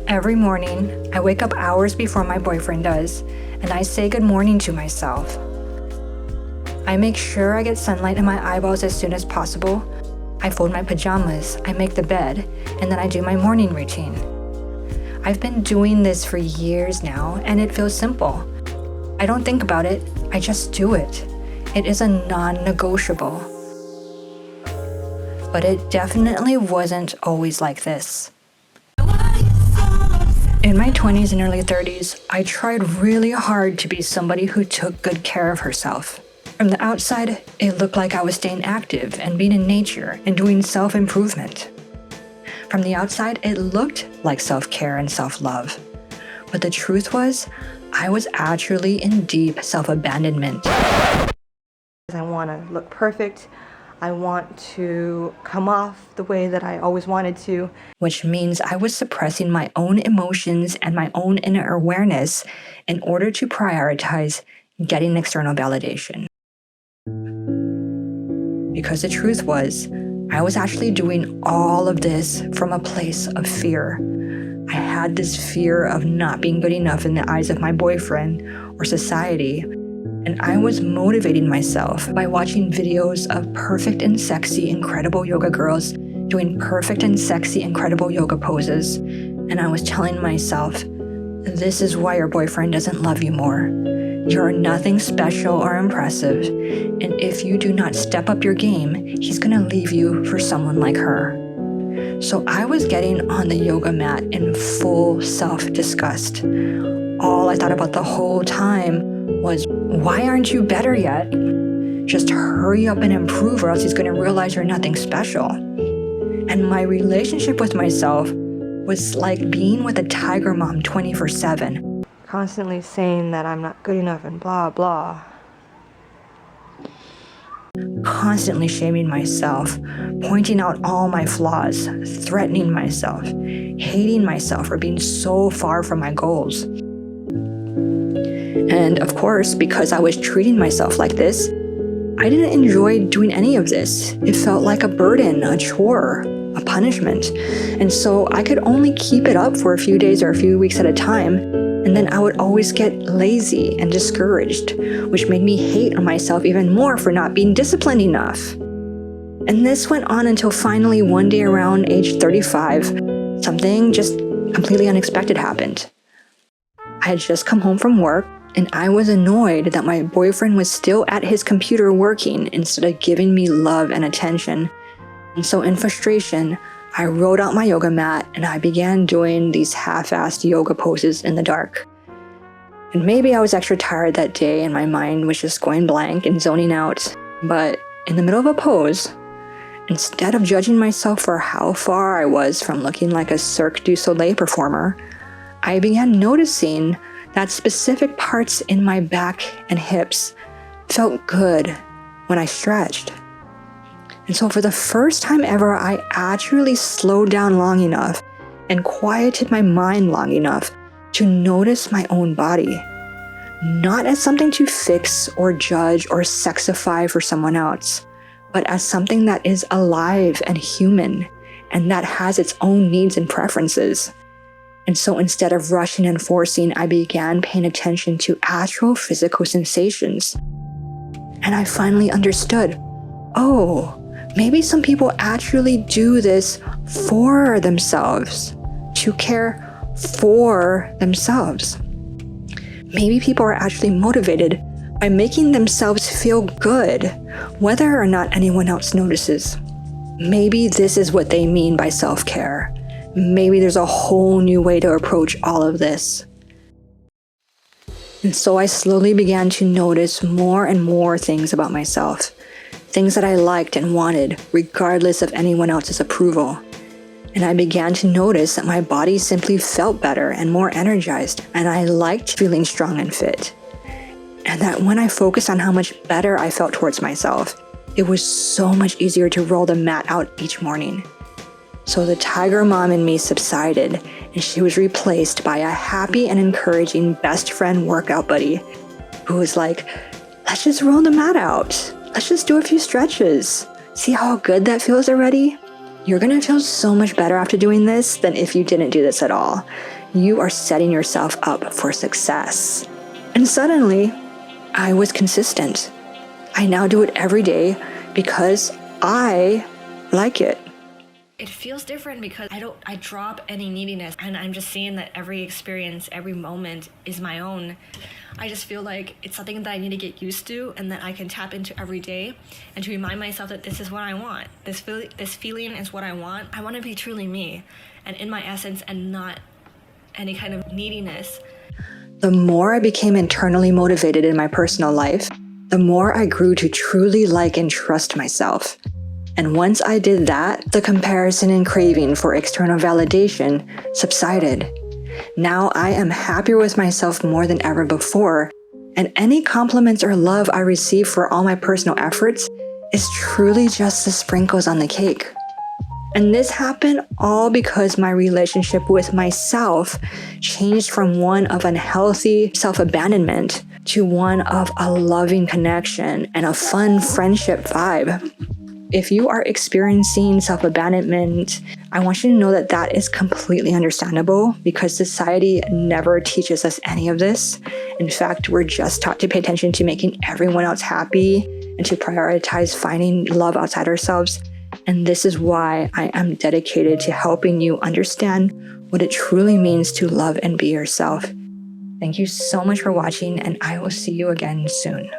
Every morning, I wake up hours before my boyfriend does, and I say good morning to myself. I make sure I get sunlight in my eyeballs as soon as possible. I fold my pajamas, I make the bed, and then I do my morning routine. I've been doing this for years now, and it feels simple. I don't think about it, I just do it. It is a non-negotiable. But it definitely wasn't always like this. In my 20s and early 30s, I tried really hard to be somebody who took good care of herself. From the outside, it looked like I was staying active and being in nature and doing self-improvement. From the outside, it looked like self-care and self-love. But the truth was, I was actually in deep self-abandonment. I want to look perfect. I want to come off the way that I always wanted to. Which means I was suppressing my own emotions and my own inner awareness in order to prioritize getting external validation. Because the truth was, I was actually doing all of this from a place of fear. I had this fear of not being good enough in the eyes of my boyfriend or society. And I was motivating myself by watching videos of perfect and sexy, incredible yoga girls doing perfect and sexy, incredible yoga poses. And I was telling myself, this is why your boyfriend doesn't love you more. You're nothing special or impressive. And if you do not step up your game, he's gonna leave you for someone like her. So I was getting on the yoga mat in full self-disgust. All I thought about the whole time was, why aren't you better yet? Just hurry up and improve or else he's gonna realize you're nothing special. And my relationship with myself was like being with a tiger mom 24/7. Constantly saying that I'm not good enough and blah, blah. Constantly shaming myself, pointing out all my flaws, threatening myself, hating myself for being so far from my goals. And of course, because I was treating myself like this, I didn't enjoy doing any of this. It felt like a burden, a chore, a punishment. And so I could only keep it up for a few days or a few weeks at a time, and then I would always get lazy and discouraged, which made me hate myself even more for not being disciplined enough. And this went on until finally one day around age 35, something just completely unexpected happened. I had just come home from work, and I was annoyed that my boyfriend was still at his computer working instead of giving me love and attention. And so in frustration, I rolled out my yoga mat and I began doing these half-assed yoga poses in the dark. And maybe I was extra tired that day and my mind was just going blank and zoning out. But in the middle of a pose, instead of judging myself for how far I was from looking like a Cirque du Soleil performer, I began noticing that specific parts in my back and hips felt good when I stretched. And so for the first time ever, I actually slowed down long enough and quieted my mind long enough to notice my own body, not as something to fix or judge or sexify for someone else, but as something that is alive and human and that has its own needs and preferences. And so instead of rushing and forcing, I began paying attention to actual physical sensations. And I finally understood, oh, maybe some people actually do this for themselves, to care for themselves. Maybe people are actually motivated by making themselves feel good, whether or not anyone else notices. Maybe this is what they mean by self-care. Maybe there's a whole new way to approach all of this. And so I slowly began to notice more and more things about myself. Things that I liked and wanted, regardless of anyone else's approval. And I began to notice that my body simply felt better and more energized, and I liked feeling strong and fit. And that when I focused on how much better I felt towards myself, it was so much easier to roll the mat out each morning. So the tiger mom in me subsided, and she was replaced by a happy and encouraging best friend workout buddy who was like, let's just roll the mat out. Let's just do a few stretches. See how good that feels already? You're gonna feel so much better after doing this than if you didn't do this at all. You are setting yourself up for success. And suddenly, I was consistent. I now do it every day because I like it. It feels different because I drop any neediness, and I'm just seeing that every experience, every moment is my own. I just feel like it's something that I need to get used to and that I can tap into every day, and to remind myself that this is what I want. This feeling is what I want. I want to be truly me and in my essence and not any kind of neediness. The more I became internally motivated in my personal life, the more I grew to truly like and trust myself. And once I did that, the comparison and craving for external validation subsided. Now I am happier with myself more than ever before, and any compliments or love I receive for all my personal efforts is truly just the sprinkles on the cake. And this happened all because my relationship with myself changed from one of unhealthy self-abandonment to one of a loving connection and a fun friendship vibe. If you are experiencing self-abandonment, I want you to know that that is completely understandable because society never teaches us any of this. In fact, we're just taught to pay attention to making everyone else happy and to prioritize finding love outside ourselves. And this is why I am dedicated to helping you understand what it truly means to love and be yourself. Thank you so much for watching, and I will see you again soon.